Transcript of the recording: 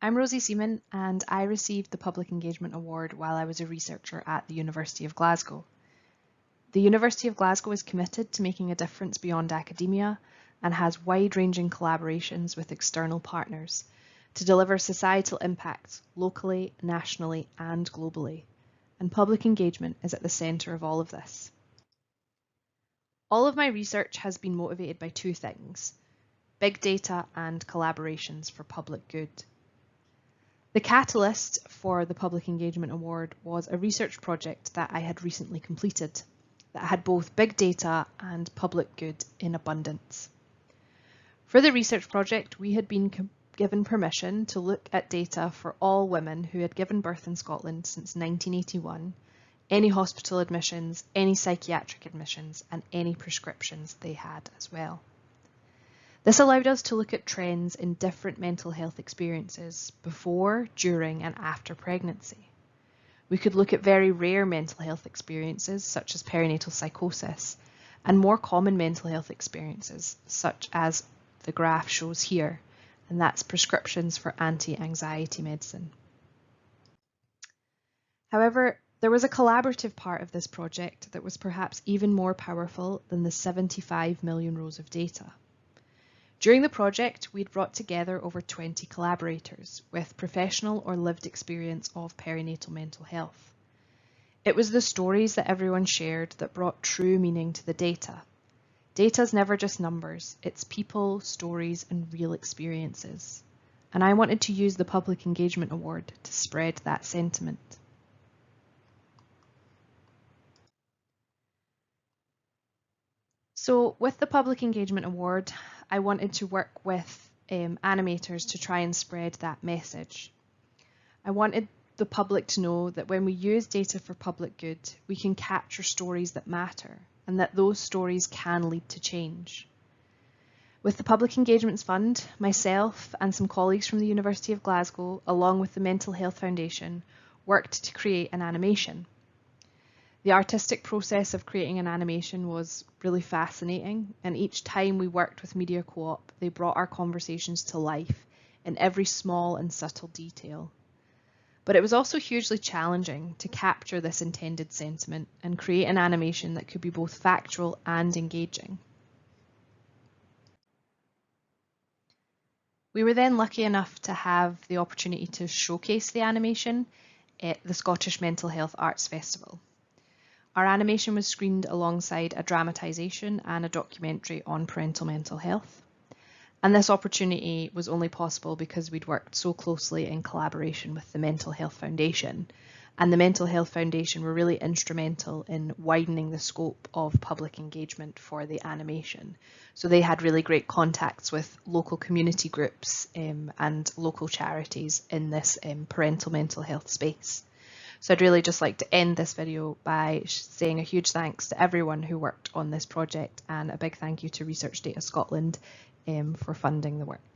I'm Rosie Seaman and I received the Public Engagement Award while I was a researcher at the University of Glasgow. The University of Glasgow is committed to making a difference beyond academia and has wide-ranging collaborations with external partners to deliver societal impact locally, nationally and globally, and public engagement is at the centre of all of this. All of my research has been motivated by two things: big data and collaborations for public good. The catalyst for the Public Engagement Award was a research project that I had recently completed that had both big data and public good in abundance. For the research project, we had been given permission to look at data for all women who had given birth in Scotland since 1981, any hospital admissions, any psychiatric admissions, and any prescriptions they had as well. This allowed us to look at trends in different mental health experiences before, during, and after pregnancy. We could look at very rare mental health experiences, such as perinatal psychosis, and more common mental health experiences, such as the graph shows here, and that's prescriptions for anti-anxiety medicine. However, there was a collaborative part of this project that was perhaps even more powerful than the 75 million rows of data. During the project, we'd brought together over 20 collaborators with professional or lived experience of perinatal mental health. It was the stories that everyone shared that brought true meaning to the data. Data's never just numbers, it's people, stories, and real experiences. And I wanted to use the Public Engagement Award to spread that sentiment. So with the Public Engagement Award, I wanted to work with animators to try and spread that message. I wanted the public to know that when we use data for public good, we can capture stories that matter and that those stories can lead to change. With the Public Engagements Fund, myself and some colleagues from the University of Glasgow, along with the Mental Health Foundation, worked to create an animation. The artistic process of creating an animation was really fascinating, and each time we worked with Media Co-op, they brought our conversations to life in every small and subtle detail. But it was also hugely challenging to capture this intended sentiment and create an animation that could be both factual and engaging. We were then lucky enough to have the opportunity to showcase the animation at the Scottish Mental Health Arts Festival. Our animation was screened alongside a dramatisation and a documentary on parental mental health. And this opportunity was only possible because we'd worked so closely in collaboration with the Mental Health Foundation. And the Mental Health Foundation were really instrumental in widening the scope of public engagement for the animation. So they had really great contacts with local community groups and local charities in this parental mental health space. So I'd really just like to end this video by saying a huge thanks to everyone who worked on this project and a big thank you to Research Data Scotland for funding the work.